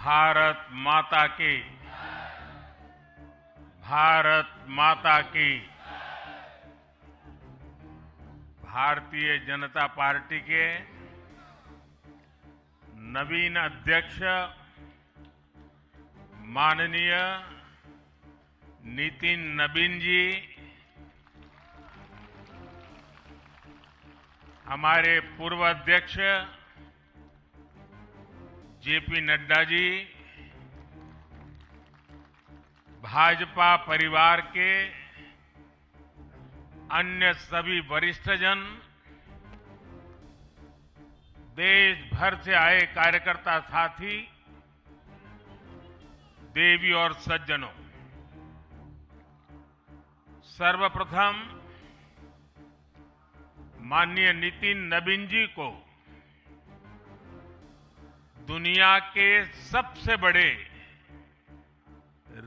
भारत माता की, भारत माता की। भारतीय जनता पार्टी के नवीन अध्यक्ष माननीय नितिन नबीन जी, हमारे पूर्व अध्यक्ष जेपी नड्डा जी, भाजपा परिवार के अन्य सभी वरिष्ठजन, देश भर से आए कार्यकर्ता साथी, देवी और सज्जनों, सर्वप्रथम माननीय नितिन नबीन जी को दुनिया के सबसे बड़े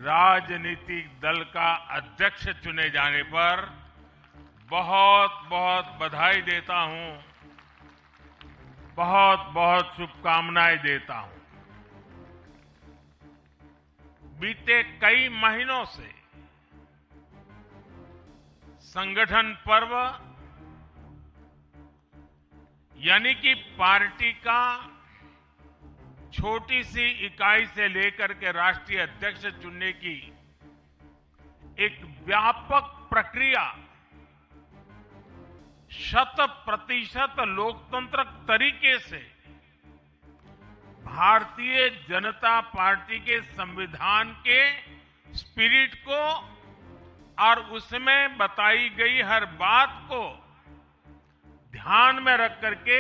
राजनीतिक दल का अध्यक्ष चुने जाने पर बहुत बहुत बधाई देता हूं, बहुत बहुत शुभकामनाएं देता हूं। बीते कई महीनों से संगठन पर्व यानी कि पार्टी का छोटी सी इकाई से लेकर के राष्ट्रीय अध्यक्ष चुनने की एक व्यापक प्रक्रिया 100% लोकतंत्र तरीके से भारतीय जनता पार्टी के संविधान के स्पिरिट को और उसमें बताई गई हर बात को ध्यान में रख करके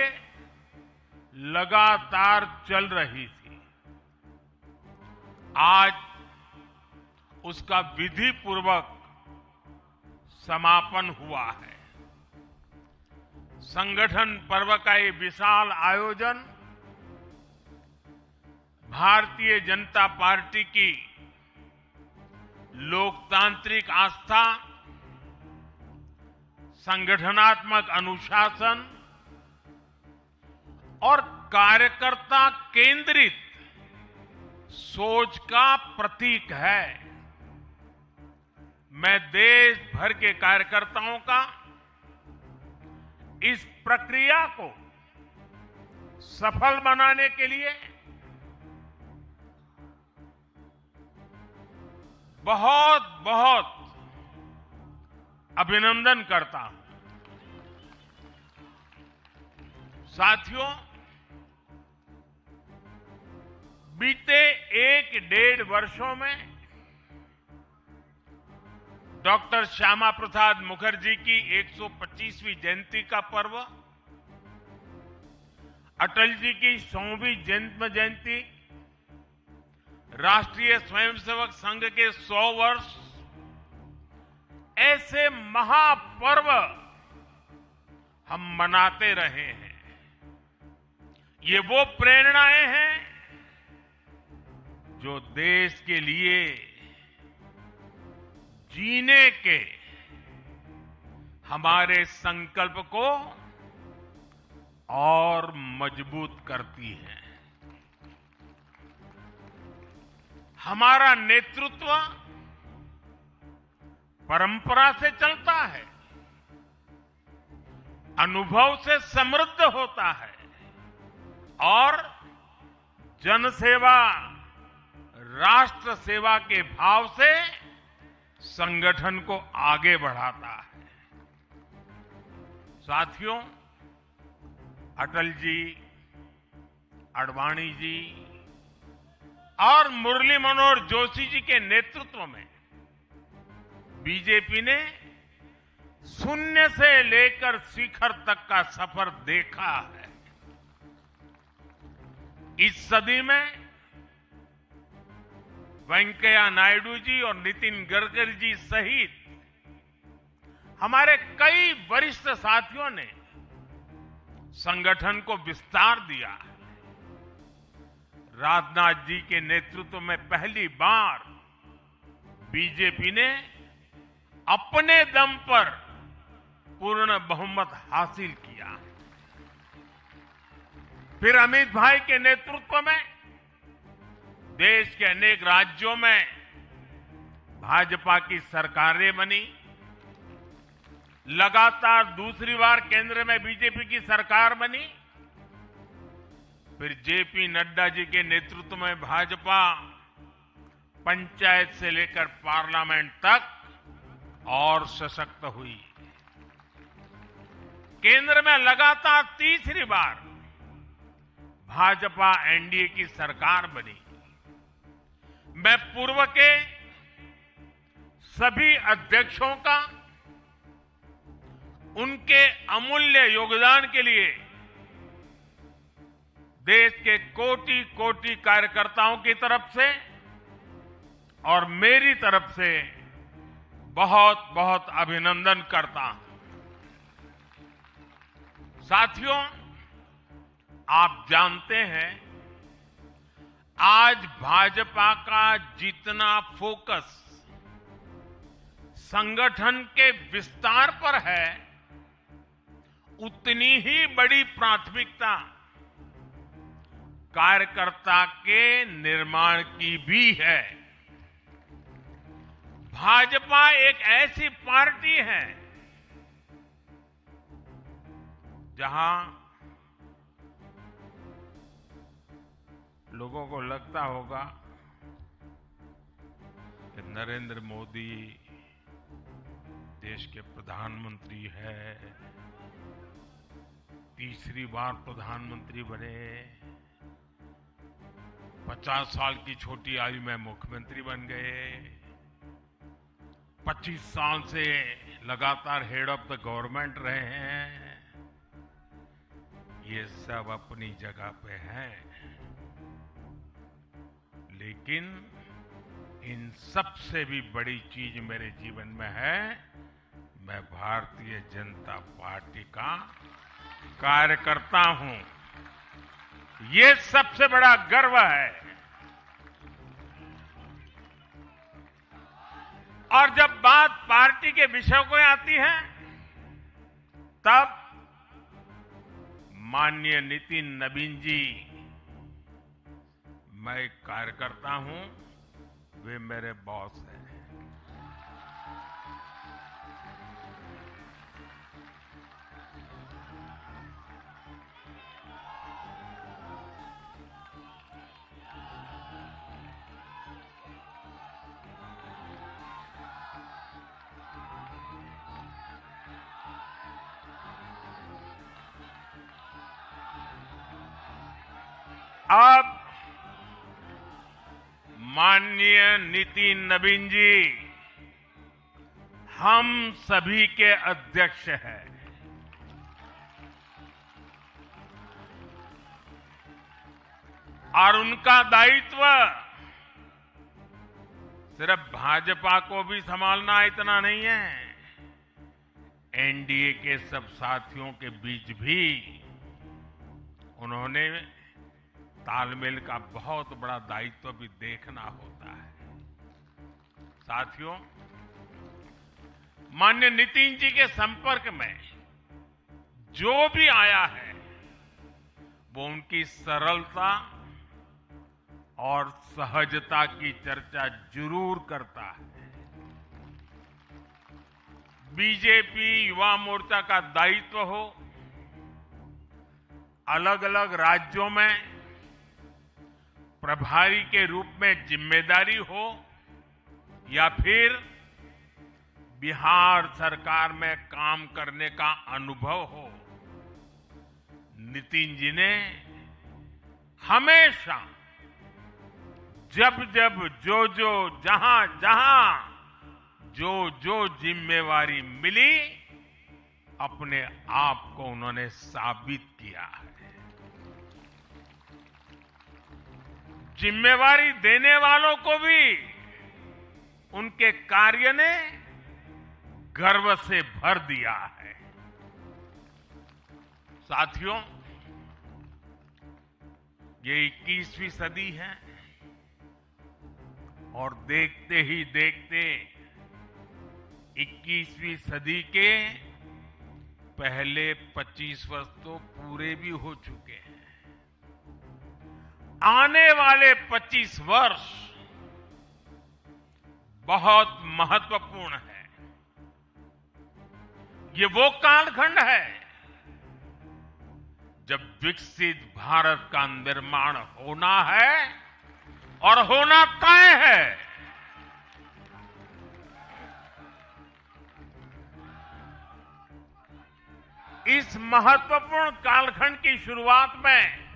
लगातार चल रही थी। आज उसका विधि पूर्वक समापन हुआ है। संगठन पर्व का ये विशाल आयोजन भारतीय जनता पार्टी की लोकतांत्रिक आस्था, संगठनात्मक अनुशासन और कार्यकर्ता केंद्रित सोच का प्रतीक है। मैं देश भर के कार्यकर्ताओं का इस प्रक्रिया को सफल बनाने के लिए बहुत बहुत अभिनंदन करता हूं। साथियों, बीते 1-1.5 वर्षों में डॉक्टर श्यामा प्रसाद मुखर्जी की 125वीं जयंती का पर्व, अटल जी की 100वीं जन्म जयंती, राष्ट्रीय स्वयंसेवक संघ के 100 वर्ष, ऐसे महापर्व हम मनाते रहे हैं। ये वो प्रेरणाएं हैं जो देश के लिए जीने के हमारे संकल्प को और मजबूत करती हैं। हमारा नेतृत्व परंपरा से चलता है, अनुभव से समृद्ध होता है और जनसेवा, राष्ट्र सेवा के भाव से संगठन को आगे बढ़ाता है। साथियों, अटल जी, आडवाणी जी और मुरली मनोहर जोशी जी के नेतृत्व में बीजेपी ने शून्य से लेकर शिखर तक का सफर देखा है। इस सदी में वेंकैया नायडू जी और नितिन गडकरी जी सहित हमारे कई वरिष्ठ साथियों ने संगठन को विस्तार दिया है। राजनाथ जी के नेतृत्व में पहली बार बीजेपी ने अपने दम पर पूर्ण बहुमत हासिल किया। फिर अमित भाई के नेतृत्व में देश के अनेक राज्यों में भाजपा की सरकारें बनी। लगातार दूसरी बार केंद्र में बीजेपी की सरकार बनी। फिर जेपी नड्डा जी के नेतृत्व में भाजपा पंचायत से लेकर पार्लियामेंट तक और सशक्त हुई। केंद्र में लगातार तीसरी बार भाजपा एनडीए की सरकार बनी। मैं पूर्व के सभी अध्यक्षों का उनके अमूल्य योगदान के लिए देश के कोटि कोटि कार्यकर्ताओं की तरफ से और मेरी तरफ से बहुत बहुत अभिनंदन करता हूं। साथियों, आप जानते हैं आज भाजपा का जितना फोकस संगठन के विस्तार पर है, उतनी ही बड़ी प्राथमिकता कार्यकर्ता के निर्माण की भी है। भाजपा एक ऐसी पार्टी है जहां लोगों को लगता होगा कि नरेंद्र मोदी देश के प्रधानमंत्री है, तीसरी बार प्रधानमंत्री बने, 50 साल की छोटी आयु में मुख्यमंत्री बन गए, 25 साल से लगातार हेड ऑफ द गवर्नमेंट रहे हैं। ये सब अपनी जगह पे हैं, लेकिन इन सबसे भी बड़ी चीज मेरे जीवन में है, मैं भारतीय जनता पार्टी का कार्यकर्ता हूं। ये सबसे बड़ा गर्व है। और जब बात पार्टी के विषयों को आती है, तब माननीय नितिन नवीन जी, मैं एक कार्यकर्ता हूं, वे मेरे बॉस हैं। अब माननीय नितिन नवीन जी हम सभी के अध्यक्ष हैं। और उनका दायित्व सिर्फ भाजपा को भी संभालना इतना नहीं है, एनडीए के सब साथियों के बीच भी उन्होंने तालमेल का बहुत बड़ा दायित्व भी देखना होता है। साथियों, माननीय नितिन जी के संपर्क में जो भी आया है, वो उनकी सरलता और सहजता की चर्चा जरूर करता है। बीजेपी युवा मोर्चा का दायित्व हो, अलग अलग राज्यों में प्रभारी के रूप में जिम्मेदारी हो, या फिर बिहार सरकार में काम करने का अनुभव हो, नितिन जी ने हमेशा जब जब जो जहां जो जिम्मेवारी मिली, अपने आप को उन्होंने साबित किया है। जिम्मेवारी देने वालों को भी उनके कार्य ने गर्व से भर दिया है। साथियों, ये 21वीं सदी है और देखते ही देखते 21वीं सदी के पहले 25 वर्ष तो पूरे भी हो चुके हैं। आने वाले 25 वर्ष बहुत महत्वपूर्ण है। ये वो कालखंड है जब विकसित भारत का निर्माण होना है और होना तय है। इस महत्वपूर्ण कालखंड की शुरुआत में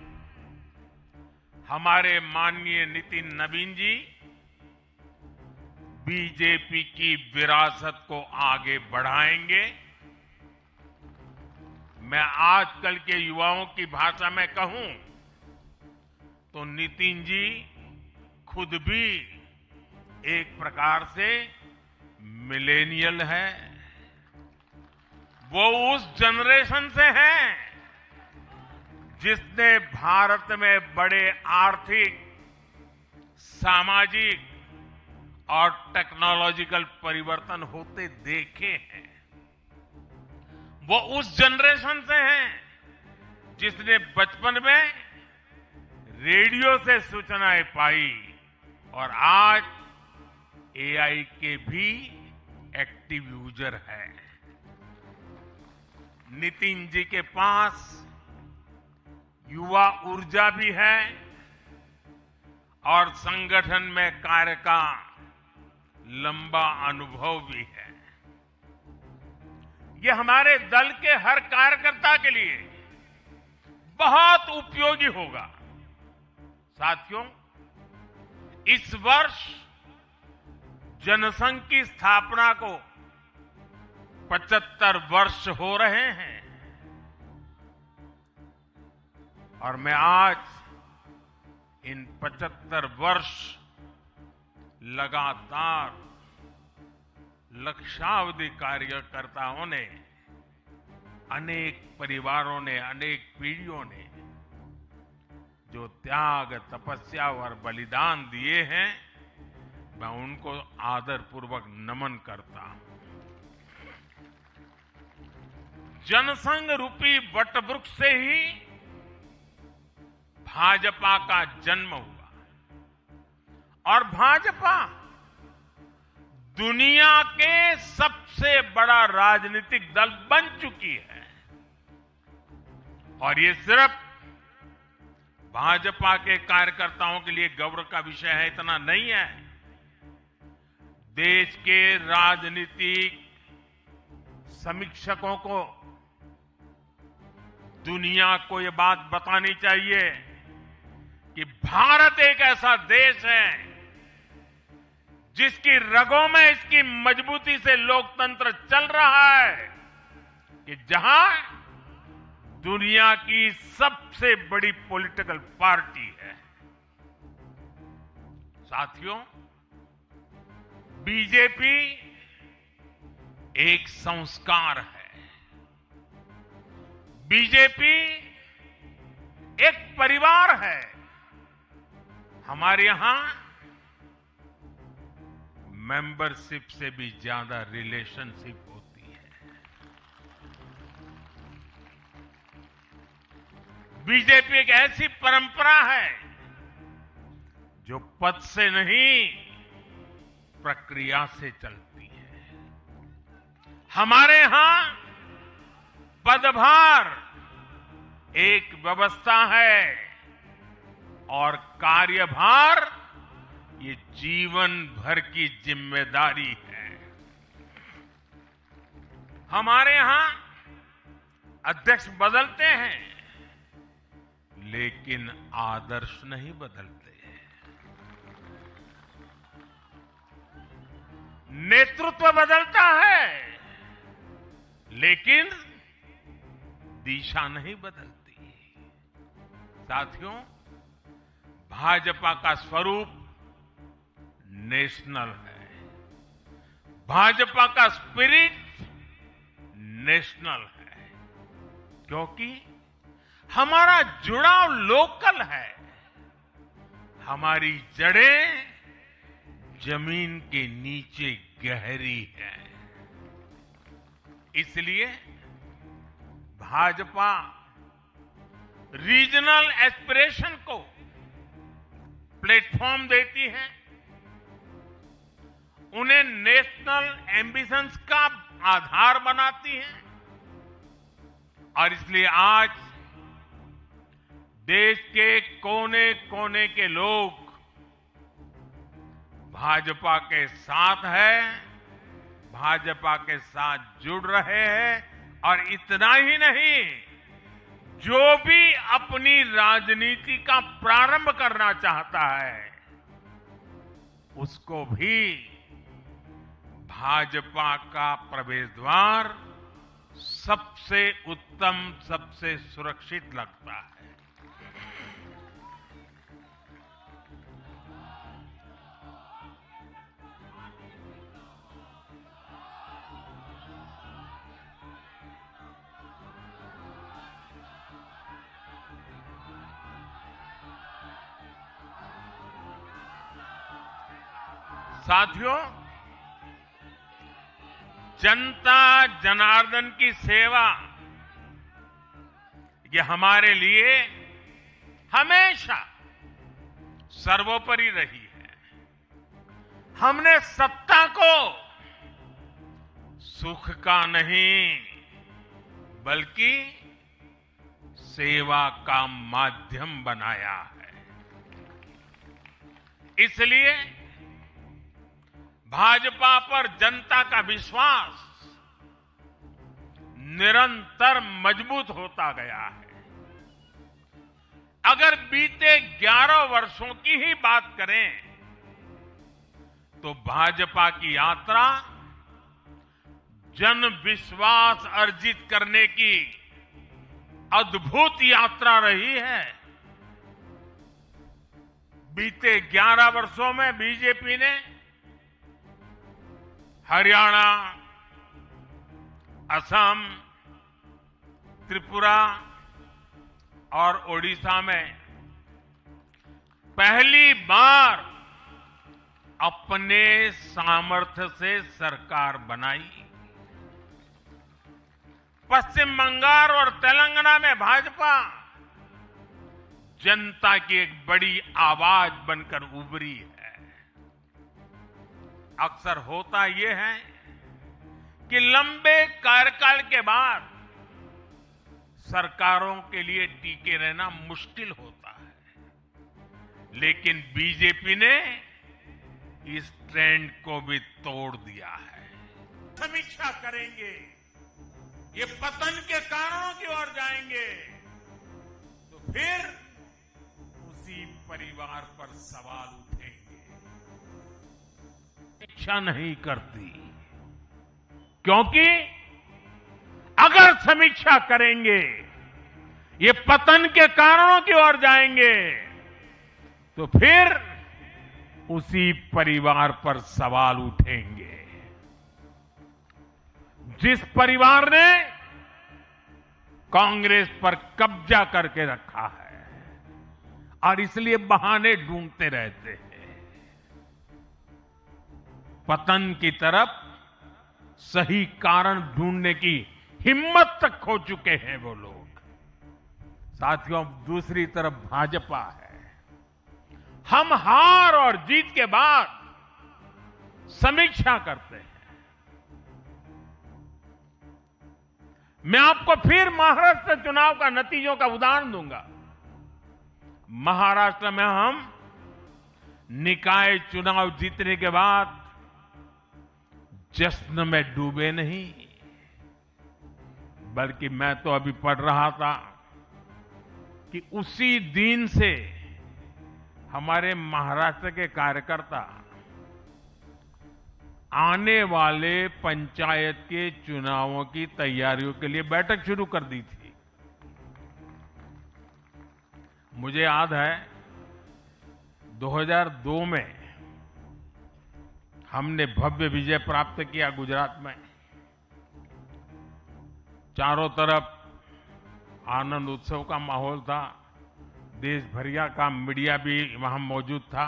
हमारे माननीय नितिन नवीन जी बीजेपी की विरासत को आगे बढ़ाएंगे। मैं आजकल के युवाओं की भाषा में कहूं तो नितिन जी खुद भी एक प्रकार से मिलेनियल है। वो उस जनरेशन से हैं जिसने भारत में बड़े आर्थिक, सामाजिक और टेक्नोलॉजिकल परिवर्तन होते देखे हैं। वो उस जनरेशन से हैं जिसने बचपन में रेडियो से सूचनाएं पाई और आज एआई के भी एक्टिव यूजर है। नितिन जी के पास युवा ऊर्जा भी है और संगठन में कार्य का लंबा अनुभव भी है। ये हमारे दल के हर कार्यकर्ता के लिए बहुत उपयोगी होगा। साथियों, इस वर्ष जनसंघ की स्थापना को 75 वर्ष हो रहे हैं और मैं आज इन 75 वर्ष लगातार लक्षावधि कार्यकर्ताओं ने, अनेक परिवारों ने, अनेक पीढ़ियों ने जो त्याग, तपस्या और बलिदान दिए हैं, मैं उनको आदरपूर्वक नमन करता हूं। जनसंघ रूपी वटवृक्ष से ही भाजपा का जन्म हुआ और भाजपा दुनिया के सबसे बड़ा राजनीतिक दल बन चुकी है। और ये सिर्फ भाजपा के कार्यकर्ताओं के लिए गौरव का विषय है इतना नहीं है। देश के राजनीतिक समीक्षकों को दुनिया को ये बात बतानी चाहिए कि भारत एक ऐसा देश है जिसकी रगों में इसकी मजबूती से लोकतंत्र चल रहा है, कि जहां दुनिया की सबसे बड़ी पॉलिटिकल पार्टी है। साथियों, बीजेपी एक संस्कार है। बीजेपी एक परिवार है। हमारे यहां मेंबरशिप से भी ज्यादा रिलेशनशिप होती है। बीजेपी एक ऐसी परंपरा है जो पद से नहीं, प्रक्रिया से चलती है। हमारे यहां पदभार एक व्यवस्था है और कार्यभार ये जीवन भर की जिम्मेदारी है। हमारे यहां अध्यक्ष बदलते हैं लेकिन आदर्श नहीं बदलते। नेतृत्व बदलता है लेकिन दिशा नहीं बदलती। साथियों, भाजपा का स्वरूप नेशनल है। भाजपा का स्पिरिट नेशनल है, क्योंकि हमारा जुड़ाव लोकल है। हमारी जड़ें जमीन के नीचे गहरी है। इसलिए भाजपा रीजनल एस्पिरेशन को प्लेटफॉर्म देती है, उन्हें नेशनल एम्बिशंस का आधार बनाती है। और इसलिए आज देश के कोने कोने के लोग भाजपा के साथ हैं, भाजपा के साथ जुड़ रहे हैं। और इतना ही नहीं, जो भी अपनी राजनीति का प्रारंभ करना चाहता है, उसको भी भाजपा का प्रवेश द्वार सबसे उत्तम, सबसे सुरक्षित लगता है। साथियों, जनता जनार्दन की सेवा ये हमारे लिए हमेशा सर्वोपरि रही है। हमने सत्ता को सुख का नहीं, बल्कि सेवा का माध्यम बनाया है। इसलिए भाजपा पर जनता का विश्वास निरंतर मजबूत होता गया है। अगर बीते 11 वर्षों की ही बात करें तो भाजपा की यात्रा जन विश्वास अर्जित करने की अद्भुत यात्रा रही है। बीते 11 वर्षों में बीजेपी ने हरियाणा, असम, त्रिपुरा और ओडिशा में पहली बार अपने सामर्थ्य से सरकार बनाई। पश्चिम बंगाल और तेलंगाना में भाजपा जनता की एक बड़ी आवाज बनकर उभरी है। अक्सर होता यह है कि लंबे कार्यकाल के बाद सरकारों के लिए टिके रहना मुश्किल होता है, लेकिन बीजेपी ने इस ट्रेंड को भी तोड़ दिया है। समीक्षा करेंगे, ये पतन के कारणों की ओर जाएंगे तो फिर उसी परिवार पर सवाल उठेंगे। इच्छा नहीं करती, क्योंकि अगर समीक्षा करेंगे, ये पतन के कारणों की ओर जाएंगे तो फिर उसी परिवार पर सवाल उठेंगे। जिस परिवार ने कांग्रेस पर कब्जा करके रखा है और इसलिए बहाने ढूंढते रहते हैं, पतन की तरफ सही कारण ढूंढने की हिम्मत तक खो चुके हैं वो लोग। साथियों, दूसरी तरफ भाजपा है। हम हार और जीत के बाद समीक्षा करते हैं। मैं आपको फिर महाराष्ट्र चुनाव का नतीजों का उदाहरण दूंगा। महाराष्ट्र में हम निकाय चुनाव जीतने के बाद जश्न में डूबे नहीं, बल्कि मैं तो अभी पढ़ रहा था कि उसी दिन से हमारे महाराष्ट्र के कार्यकर्ता आने वाले पंचायत के चुनावों की तैयारियों के लिए बैठक शुरू कर दी थी। मुझे याद है 2002 में हमने भव्य विजय प्राप्त किया गुजरात में। चारों तरफ आनंद उत्सव का माहौल था, देश भरिया का मीडिया भी वहां मौजूद था।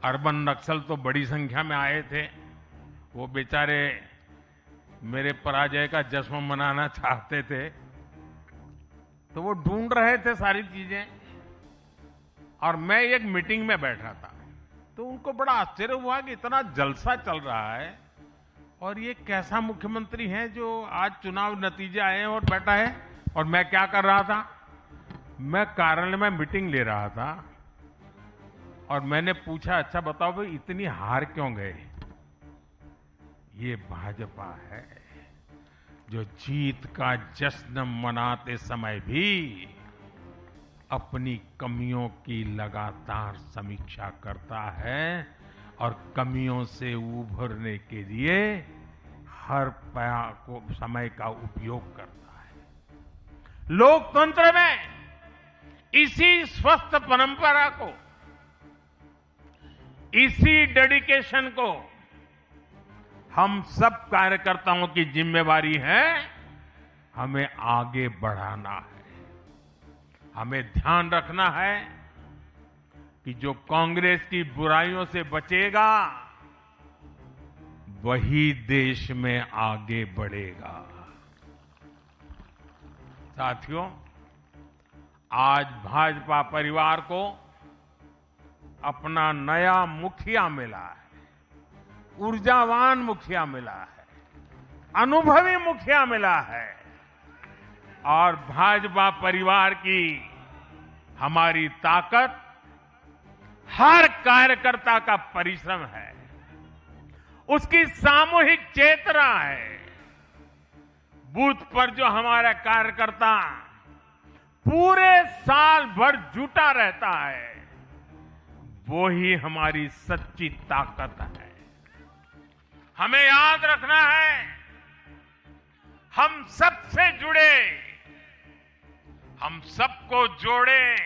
अर्बन नक्सल तो बड़ी संख्या में आए थे। वो बेचारे मेरे पराजय का जश्न मनाना चाहते थे, तो वो ढूंढ रहे थे सारी चीजें। और मैं एक मीटिंग में बैठा था, तो उनको बड़ा आश्चर्य हुआ कि इतना जलसा चल रहा है और ये कैसा मुख्यमंत्री है जो आज चुनाव नतीजे आए हैं और बैठा है। और मैं क्या कर रहा था, मैं कार्यालय में मीटिंग ले रहा था और मैंने पूछा, अच्छा बताओ भाई इतनी हार क्यों गए। ये भाजपा है जो जीत का जश्न मनाते समय भी अपनी कमियों की लगातार समीक्षा करता है और कमियों से उभरने के लिए हर समय का उपयोग करता है। लोकतंत्र में इसी स्वस्थ परंपरा को, इसी डेडिकेशन को हम सब कार्यकर्ताओं की जिम्मेवारी है, हमें आगे बढ़ाना है। हमें ध्यान रखना है कि जो कांग्रेस की बुराइयों से बचेगा वही देश में आगे बढ़ेगा। साथियों, आज भाजपा परिवार को अपना नया मुखिया मिला है, ऊर्जावान मुखिया मिला है, अनुभवी मुखिया मिला है और भाजपा परिवार की हमारी ताकत हर कार्यकर्ता का परिश्रम है, उसकी सामूहिक चेतना है। बूथ पर जो हमारा कार्यकर्ता पूरे साल भर जुटा रहता है, वो ही हमारी सच्ची ताकत है। हमें याद रखना है, हम सबसे जुड़े, हम सबको जोड़े,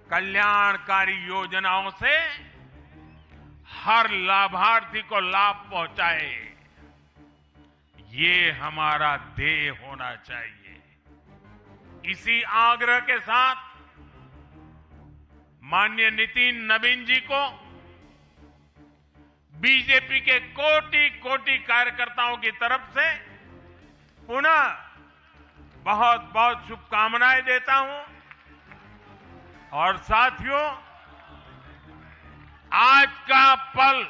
कल्याणकारी योजनाओं से हर लाभार्थी को लाभ पहुंचाए, ये हमारा ध्येय होना चाहिए। इसी आग्रह के साथ माननीय नितिन नवीन जी को बीजेपी के कोटि कोटि कार्यकर्ताओं की तरफ से पुनः बहुत बहुत शुभकामनाएं देता हूं। और साथियों, आज का पल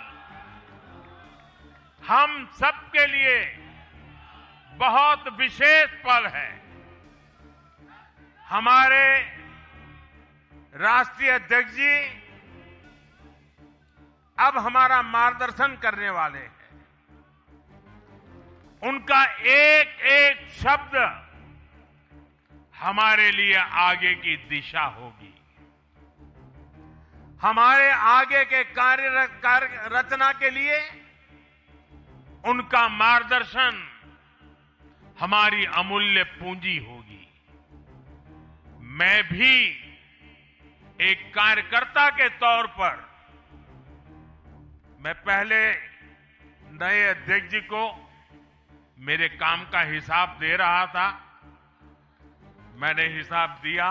हम सबके लिए बहुत विशेष पल है। हमारे राष्ट्रीय अध्यक्ष जी अब हमारा मार्गदर्शन करने वाले हैं। उनका एक एक शब्द हमारे लिए आगे की दिशा होगी। हमारे आगे के कार्य रचना के लिए उनका मार्गदर्शन हमारी अमूल्य पूंजी होगी। मैं भी एक कार्यकर्ता के तौर पर, मैं पहले नए अध्यक्ष जी को मेरे काम का हिसाब दे रहा था, मैंने हिसाब दिया,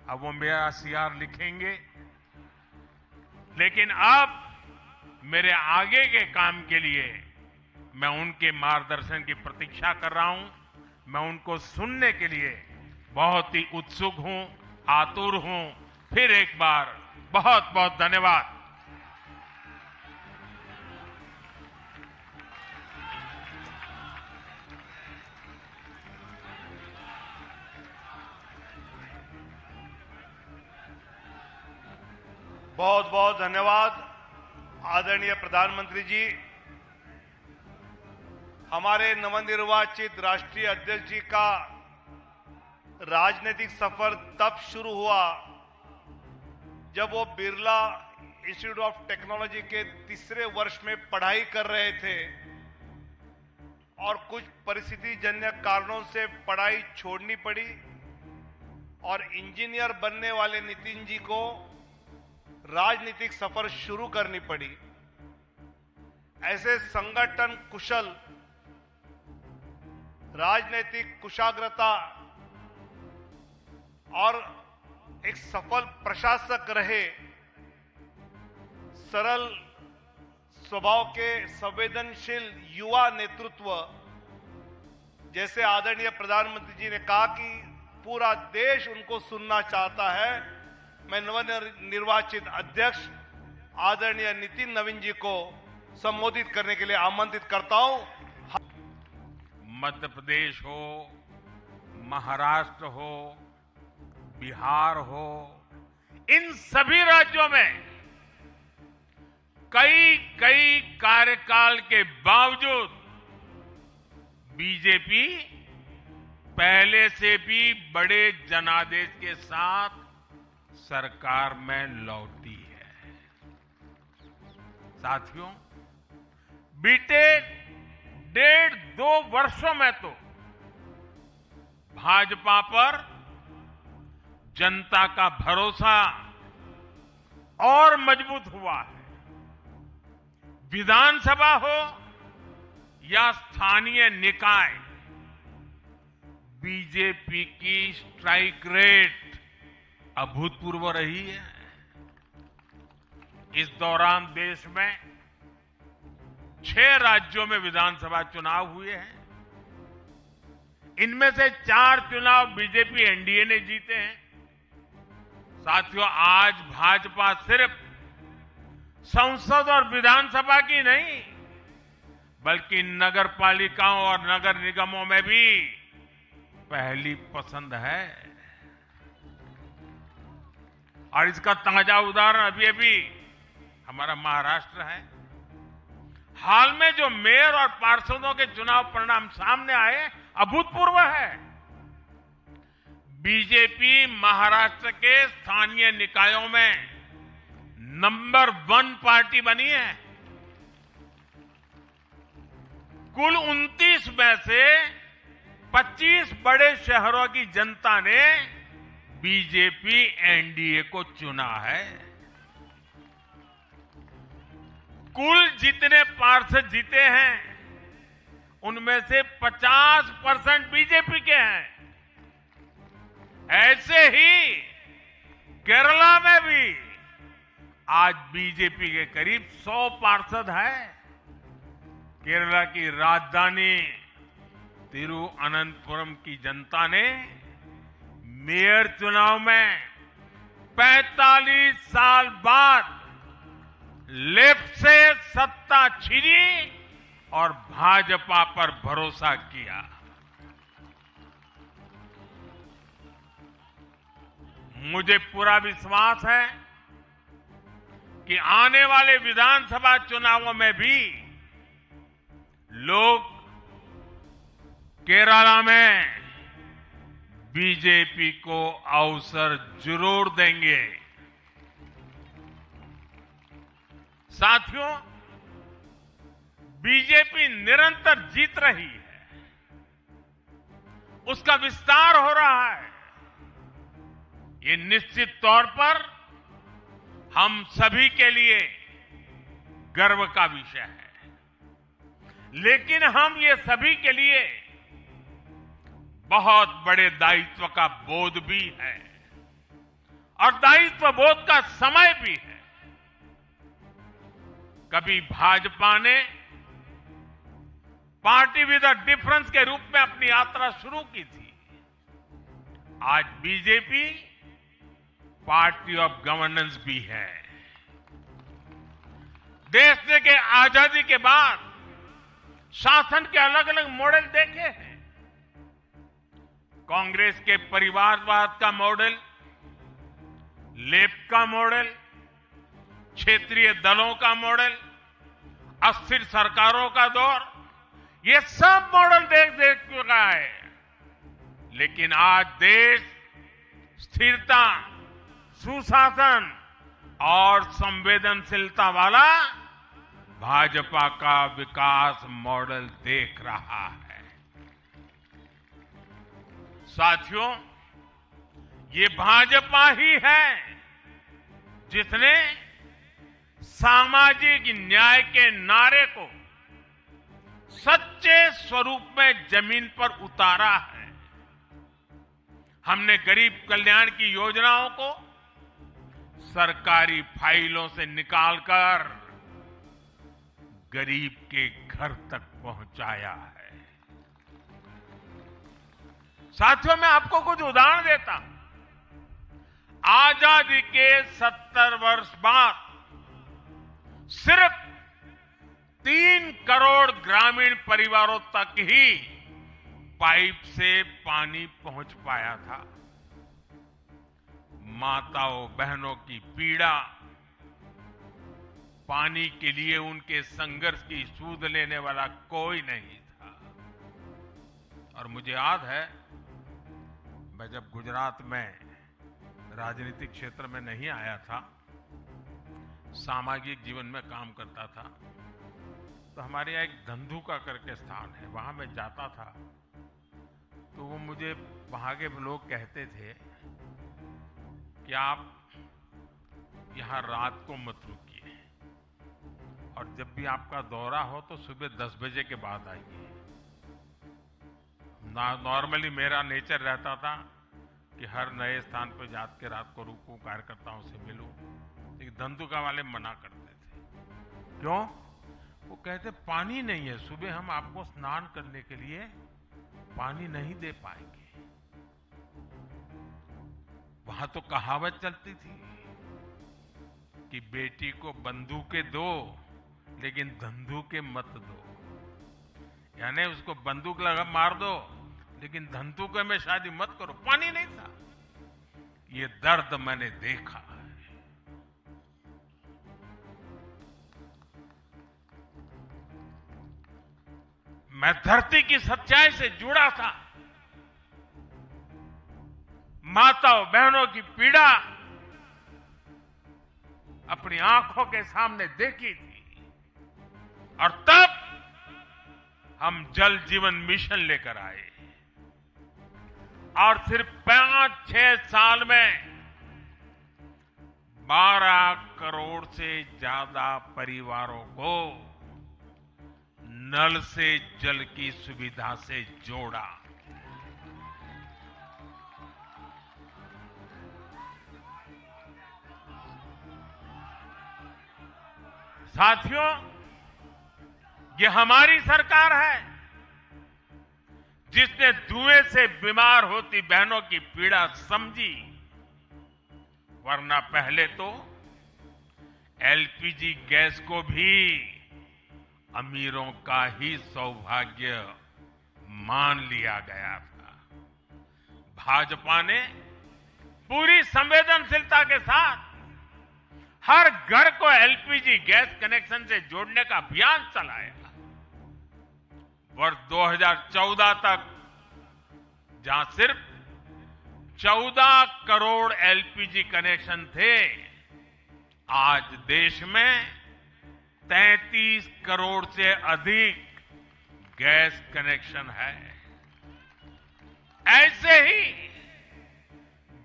अब वो मेरा सीआर लिखेंगे। लेकिन अब मेरे आगे के काम के लिए मैं उनके मार्गदर्शन की प्रतीक्षा कर रहा हूं। मैं उनको सुनने के लिए बहुत ही उत्सुक हूं, आतुर हूं। फिर एक बार बहुत बहुत धन्यवाद। बहुत बहुत धन्यवाद आदरणीय प्रधानमंत्री जी। हमारे नवनिर्वाचित राष्ट्रीय अध्यक्ष जी का राजनीतिक सफर तब शुरू हुआ जब वो बिरला इंस्टीट्यूट ऑफ टेक्नोलॉजी के तीसरे वर्ष में पढ़ाई कर रहे थे और कुछ परिस्थिति जन्य कारणों से पढ़ाई छोड़नी पड़ी और इंजीनियर बनने वाले नितिन जी को राजनीतिक सफर शुरू करनी पड़ी। ऐसे संगठन कुशल, राजनीतिक कुशाग्रता और एक सफल प्रशासक रहे, सरल स्वभाव के संवेदनशील युवा नेतृत्व, जैसे आदरणीय प्रधानमंत्री जी ने कहा कि पूरा देश उनको सुनना चाहता है, मैं नवनिर्वाचित अध्यक्ष आदरणीय नितिन नवीन जी को संबोधित करने के लिए आमंत्रित करता हूं। मध्य प्रदेश हो, महाराष्ट्र हो, बिहार हो, इन सभी राज्यों में कई कार्यकाल के बावजूद बीजेपी पहले से भी बड़े जनादेश के साथ सरकार में लौटी है। साथियों, बीते 1.5-2 वर्षों में तो भाजपा पर जनता का भरोसा और मजबूत हुआ है। विधानसभा हो या स्थानीय निकाय, बीजेपी की स्ट्राइक रेट अभूतपूर्व रही है। इस दौरान देश में 6 राज्यों में विधानसभा चुनाव हुए हैं। इनमें से 4 चुनाव बीजेपी एनडीए ने जीते हैं। साथियों, आज भाजपा सिर्फ संसद और विधानसभा की नहीं, बल्कि नगर पालिकाओं और नगर निगमों में भी पहली पसंद है। और इसका ताजा उदाहरण अभी हमारा महाराष्ट्र है। हाल में जो मेयर और पार्षदों के चुनाव परिणाम सामने आए, अभूतपूर्व है। बीजेपी महाराष्ट्र के स्थानीय निकायों में नंबर 1 पार्टी बनी है। कुल 29 में से 25 बड़े शहरों की जनता ने बीजेपी एनडीए को चुना है। कुल जितने पार्षद जीते हैं, उनमें से 50% बीजेपी के हैं। ऐसे ही केरला में भी आज बीजेपी के करीब 100 पार्षद हैं। केरला की राजधानी तिरुअनंतपुरम की जनता ने मेयर चुनाव में 45 साल बाद लेफ्ट से सत्ता छीनी और भाजपा पर भरोसा किया। मुझे पूरा विश्वास है कि आने वाले विधानसभा चुनावों में भी लोग केरला में बीजेपी को अवसर जरूर देंगे। साथियों, बीजेपी निरंतर जीत रही है, उसका विस्तार हो रहा है। ये निश्चित तौर पर हम सभी के लिए गर्व का विषय है। लेकिन हम ये सभी के लिए बहुत बड़े दायित्व का बोध भी है, और दायित्व बोध का समय भी है। कभी भाजपा ने पार्टी विद अ डिफरेंस के रूप में अपनी यात्रा शुरू की थी। आज बीजेपी पार्टी ऑफ गवर्नेंस भी है। देश के आजादी के बाद शासन के अलग अलग मॉडल देखे हैं। कांग्रेस के परिवारवाद का मॉडल, लेफ्ट का मॉडल, क्षेत्रीय दलों का मॉडल, अस्थिर सरकारों का दौर, ये सब मॉडल देख चुका है। लेकिन आज देश स्थिरता, सुशासन और संवेदनशीलता वाला भाजपा का विकास मॉडल देख रहा है। साथियों, ये भाजपा ही है जिसने सामाजिक न्याय के नारे को सच्चे स्वरूप में जमीन पर उतारा है। हमने गरीब कल्याण की योजनाओं को सरकारी फाइलों से निकालकर गरीब के घर तक पहुंचाया है। साथियों, मैं आपको कुछ उदाहरण देता हूं। आजादी के 70 वर्ष बाद सिर्फ 3 करोड़ ग्रामीण परिवारों तक ही पाइप से पानी पहुंच पाया था। माताओं बहनों की पीड़ा, पानी के लिए उनके संघर्ष की सूध लेने वाला कोई नहीं था। और मुझे याद है, मैं जब गुजरात में राजनीतिक क्षेत्र में नहीं आया था, सामाजिक जीवन में काम करता था, तो हमारे यहाँ एक धंधुका करके स्थान है, वहां मैं जाता था तो वो मुझे वहां के लोग कहते थे कि आप यहां रात को मत रुकिए और जब भी आपका दौरा हो तो सुबह 10 बजे के बाद आइए। नॉर्मली मेरा नेचर रहता था कि हर नए स्थान पर जात के रात को रुकूं, कार्यकर्ताओं से मिलूं, लेकिन धंधुका वाले मना करते थे। क्यों? वो कहते पानी नहीं है, सुबह हम आपको स्नान करने के लिए पानी नहीं दे पाएंगे। वहां तो कहावत चलती थी कि बेटी को बंदूकें दो लेकिन धंधुके मत दो, यानी उसको बंदूक लगा मार दो लेकिन धंधुके में शादी मत करो। पानी नहीं था। ये दर्द मैंने देखा है। मैं धरती की सच्चाई से जुड़ा था। माताओं बहनों की पीड़ा अपनी आंखों के सामने देखी थी और तब हम जल जीवन मिशन लेकर आए और सिर्फ 5-6 साल में 12 करोड़ से ज्यादा परिवारों को नल से जल की सुविधा से जोड़ा। साथियों, ये हमारी सरकार है जिसने धुएं से बीमार होती बहनों की पीड़ा समझी, वरना पहले तो एलपीजी गैस को भी अमीरों का ही सौभाग्य मान लिया गया था। भाजपा ने पूरी संवेदनशीलता के साथ हर घर को एलपीजी गैस कनेक्शन से जोड़ने का अभियान चलाया। वर्ष 2014 तक जहां सिर्फ 14 करोड़ एलपीजी कनेक्शन थे, आज देश में 33 करोड़ से अधिक गैस कनेक्शन है। ऐसे ही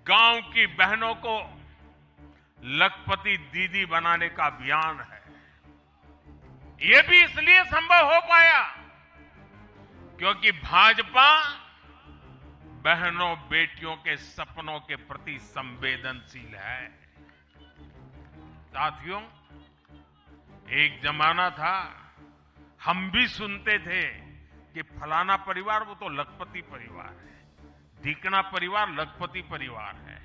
गांव की बहनों को लखपति दीदी बनाने का अभियान है। यह भी इसलिए संभव हो पाया क्योंकि भाजपा बहनों बेटियों के सपनों के प्रति संवेदनशील है। साथियों, एक जमाना था हम भी सुनते थे कि फलाना परिवार वो तो लखपति परिवार है, ढीकना परिवार लखपति परिवार है,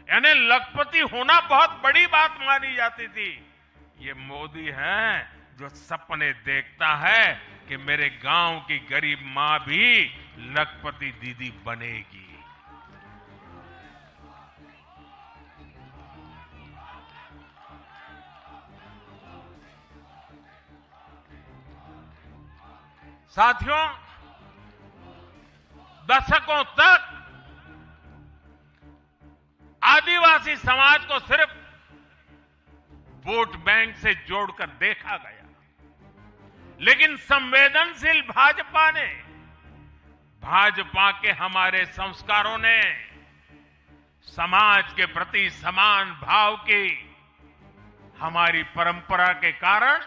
यानी लखपति होना बहुत बड़ी बात मानी जाती थी। ये मोदी है जो सपने देखता है कि मेरे गांव की गरीब मां भी लखपति दीदी बनेगी। साथियों, दशकों तक आदिवासी समाज को सिर्फ वोट बैंक से जोड़कर देखा गया, लेकिन संवेदनशील भाजपा ने, भाजपा के हमारे संस्कारों ने समाज के प्रति समान भाव की हमारी परंपरा के कारण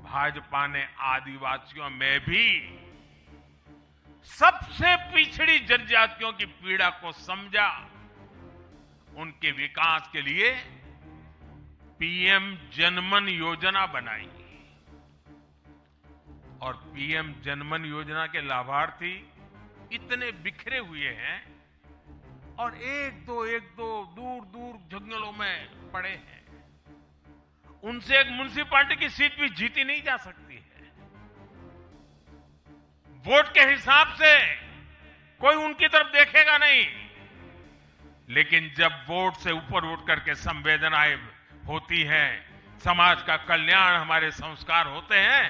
भाजपा ने आदिवासियों में भी सबसे पिछड़ी जनजातियों की पीड़ा को समझा। उनके विकास के लिए पीएम जनमन योजना बनाई और पीएम जनमन योजना के लाभार्थी इतने बिखरे हुए हैं और एक दो दूर दूर जंगलों में पड़े हैं। उनसे एक म्युनिसिपैलिटी की सीट भी जीती नहीं जा सकती है। वोट के हिसाब से कोई उनकी तरफ देखेगा नहीं, लेकिन जब वोट से ऊपर उठ करके संवेदनाएं होती हैं, समाज का कल्याण, हमारे संस्कार होते हैं,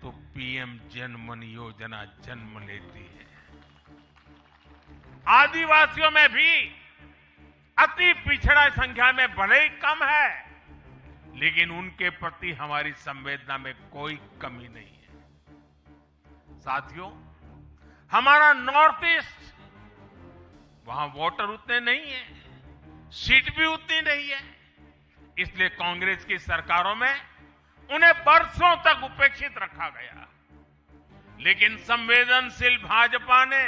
तो पीएम जनमन योजना जन्म लेती है। आदिवासियों में भी अति पिछड़ा संख्या में भले ही कम है, लेकिन उनके प्रति हमारी संवेदना में कोई कमी नहीं है। साथियों, हमारा नॉर्थ ईस्ट, वहां वोटर उतने नहीं है, सीट भी उतनी नहीं है, इसलिए कांग्रेस की सरकारों में उन्हें बरसों तक उपेक्षित रखा गया। लेकिन संवेदनशील भाजपा ने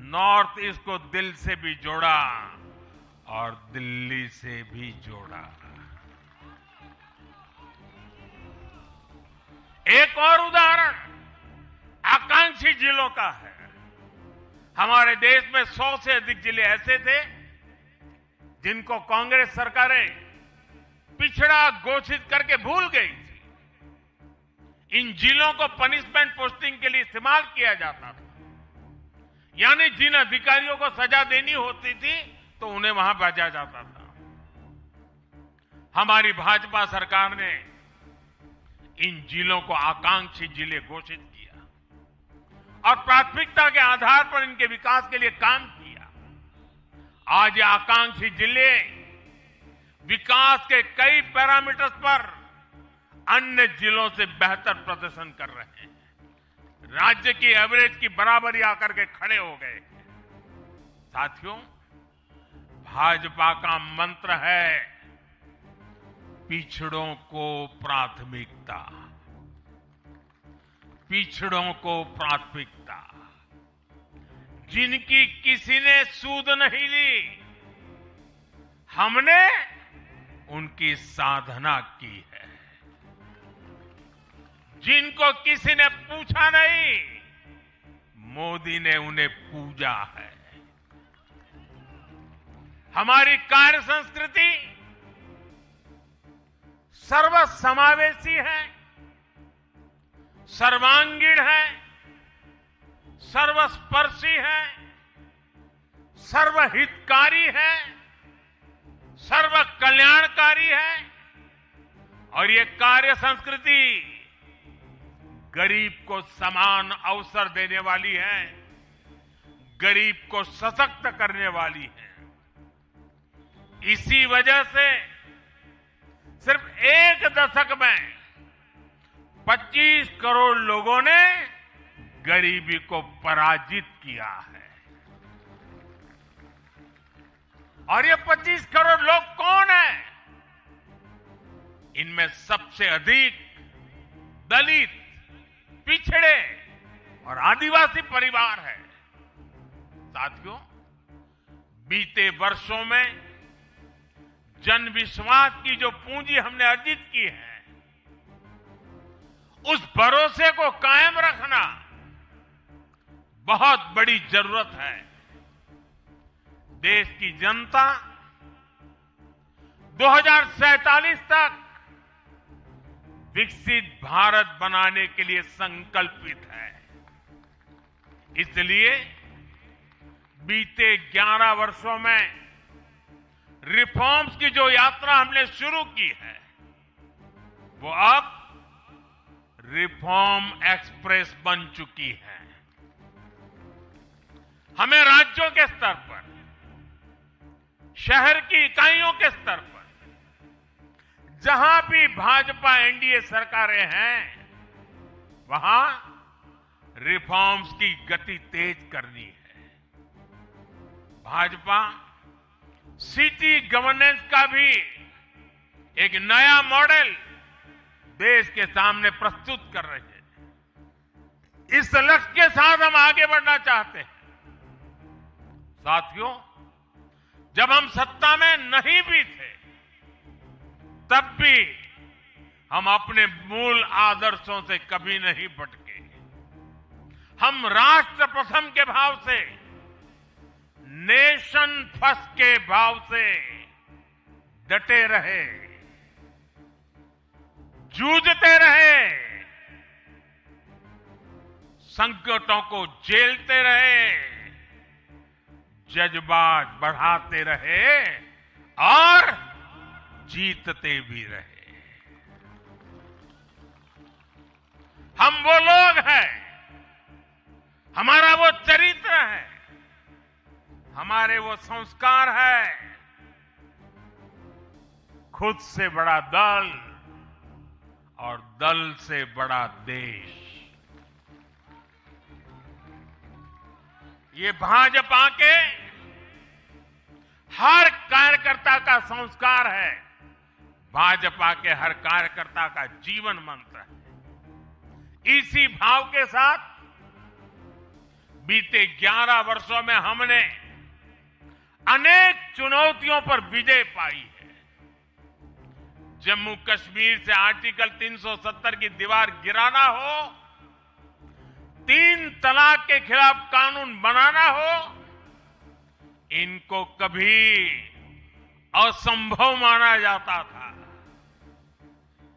नॉर्थ ईस्ट को दिल से भी जोड़ा और दिल्ली से भी जोड़ा। एक और उदाहरण आकांक्षी जिलों का है। हमारे देश में 100 से अधिक जिले ऐसे थे जिनको कांग्रेस सरकारें पिछड़ा घोषित करके भूल गई थी। इन जिलों को पनिशमेंट पोस्टिंग के लिए इस्तेमाल किया जाता था, यानी जिन अधिकारियों को सजा देनी होती थी तो उन्हें वहां भेजा जाता था। हमारी भाजपा सरकार ने इन जिलों को आकांक्षी जिले घोषित किया और प्राथमिकता के आधार पर इनके विकास के लिए काम किया। आज ये आकांक्षी जिले विकास के कई पैरामीटर्स पर अन्य जिलों से बेहतर प्रदर्शन कर रहे हैं। राज्य की एवरेज की बराबरी आकर के खड़े हो गए। साथियों, भाजपा का मंत्र है पिछड़ों को प्राथमिकता, पिछड़ों को प्राथमिकता। जिनकी किसी ने सूद नहीं ली, हमने उनकी साधना की है। जिनको किसी ने पूछा नहीं, मोदी ने उन्हें पूजा है। हमारी कार्य संस्कृति सर्वसमावेशी है, सर्वांगीण है, सर्वस्पर्शी है, सर्वहितकारी है, सर्व कल्याणकारी है। और ये कार्य संस्कृति गरीब को समान अवसर देने वाली है, गरीब को सशक्त करने वाली है। इसी वजह से सिर्फ एक दशक में 25 करोड़ लोगों ने गरीबी को पराजित किया है। और ये 25 करोड़ लोग कौन हैं? इनमें सबसे अधिक दलित, पिछड़े और आदिवासी परिवार है। साथियों, बीते वर्षों में जन विश्वास की जो पूंजी हमने अर्जित की है, उस भरोसे को कायम रखना बहुत बड़ी जरूरत है। देश की जनता 2047 तक विकसित भारत बनाने के लिए संकल्पित है। इसलिए बीते 11 वर्षों में रिफॉर्म्स की जो यात्रा हमने शुरू की है, वो अब रिफॉर्म एक्सप्रेस बन चुकी है। हमें राज्यों के स्तर पर, शहर की इकाइयों के स्तर पर, जहां भी भाजपा एनडीए सरकारें हैं, वहां रिफॉर्म्स की गति तेज करनी है। भाजपा सिटी गवर्नेंस का भी एक नया मॉडल देश के सामने प्रस्तुत कर रही है। इस लक्ष्य के साथ हम आगे बढ़ना चाहते हैं। साथियों, जब हम सत्ता में नहीं भी थे, तब भी हम अपने मूल आदर्शों से कभी नहीं भटके। हम राष्ट्र प्रथम के भाव से नेशन फर्स्ट के भाव से डटे रहे, जूझते रहे, संकटों को झेलते रहे, जज्बात बढ़ाते रहे और जीतते भी रहे। हम वो लोग हैं, हमारा वो चरित्र है, हमारे वो संस्कार है। खुद से बड़ा दल और दल से बड़ा देश, ये भाजपा के हर कार्यकर्ता का संस्कार है, भाजपा के हर कार्यकर्ता का जीवन मंत्र है। इसी भाव के साथ बीते 11 वर्षों में हमने अनेक चुनौतियों पर विजय पाई है। जम्मू कश्मीर से आर्टिकल 370 की दीवार गिराना हो, 3 तलाक के खिलाफ कानून बनाना हो, इनको कभी असंभव माना जाता था।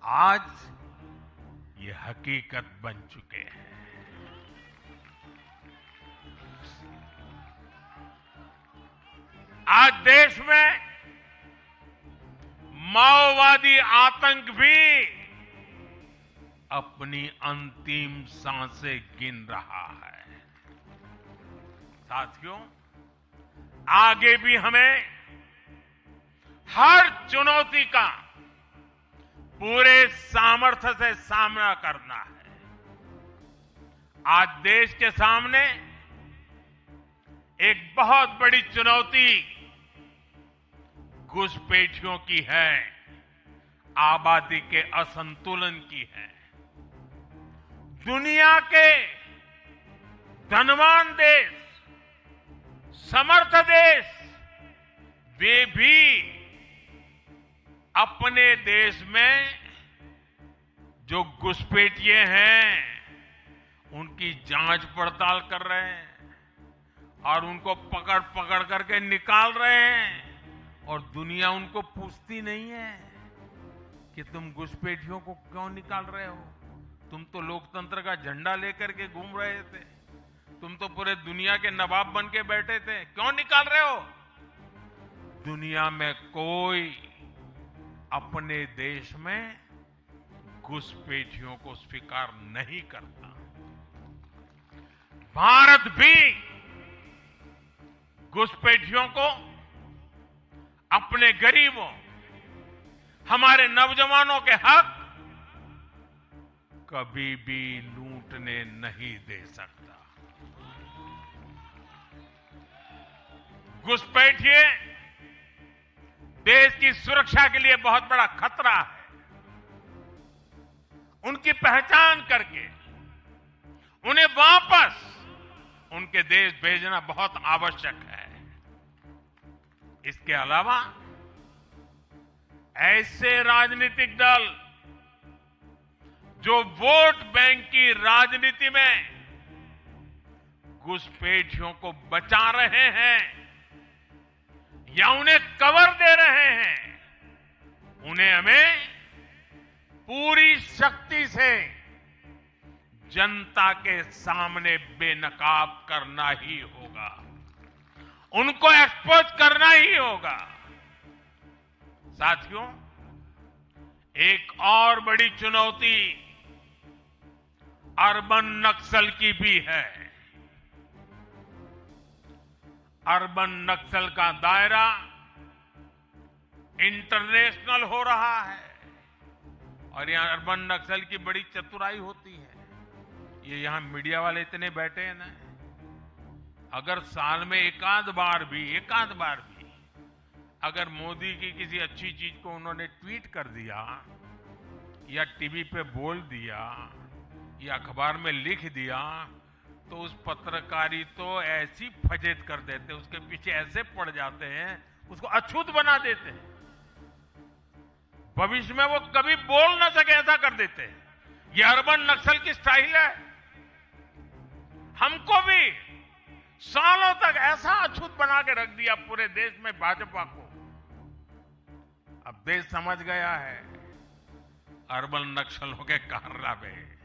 आज ये हकीकत बन चुके हैं। आज देश में माओवादी आतंक भी अपनी अंतिम सांसें गिन रहा है। साथियों, आगे भी हमें हर चुनौती का पूरे सामर्थ्य से सामना करना है। आज देश के सामने एक बहुत बड़ी चुनौती घुसपैठियों की है, आबादी के असंतुलन की है। दुनिया के धनवान देश, समर्थ देश, वे भी अपने देश में जो घुसपैठिए हैं उनकी जांच पड़ताल कर रहे हैं और उनको पकड़ पकड़ करके निकाल रहे हैं, और दुनिया उनको पूछती नहीं है कि तुम घुसपैठियों को क्यों निकाल रहे हो। तुम तो लोकतंत्र का झंडा लेकर के घूम रहे थे, तुम तो पूरे दुनिया के नवाब बन के बैठे थे, क्यों निकाल रहे हो। दुनिया में कोई अपने देश में घुसपैठियों को स्वीकार नहीं करता। भारत भी घुसपैठियों को अपने गरीबों, हमारे नौजवानों के हक कभी भी लूटने नहीं दे सकता। घुसपैठिए देश की सुरक्षा के लिए बहुत बड़ा खतरा है। उनकी पहचान करके उन्हें वापस उनके देश भेजना बहुत आवश्यक है। इसके अलावा ऐसे राजनीतिक दल जो वोट बैंक की राजनीति में घुसपैठियों को बचा रहे हैं या उन्हें कवर दे रहे हैं, उन्हें हमें पूरी शक्ति से जनता के सामने बेनकाब करना ही होगा, उनको एक्सपोज करना ही होगा। साथियों, एक और बड़ी चुनौती अर्बन नक्सल की भी है। अर्बन नक्सल का दायरा इंटरनेशनल हो रहा है और यहां अर्बन नक्सल की बड़ी चतुराई होती है। ये यहां मीडिया वाले इतने बैठे हैं ना, अगर साल में एकाध बार भी अगर मोदी की किसी अच्छी चीज को उन्होंने ट्वीट कर दिया या टीवी पे बोल दिया या अखबार में लिख दिया, तो उस पत्रकारी तो ऐसी फजेत कर देते, उसके पीछे ऐसे पड़ जाते हैं, उसको अछूत बना देते हैं, भविष्य में वो कभी बोल ना सके ऐसा कर देते हैं। ये अर्बन नक्सल की स्टाइल है। हमको भी सालों तक ऐसा अछूत बना के रख दिया पूरे देश में भाजपा को। अब देश समझ गया है अर्बन नक्सलों के कारनामे।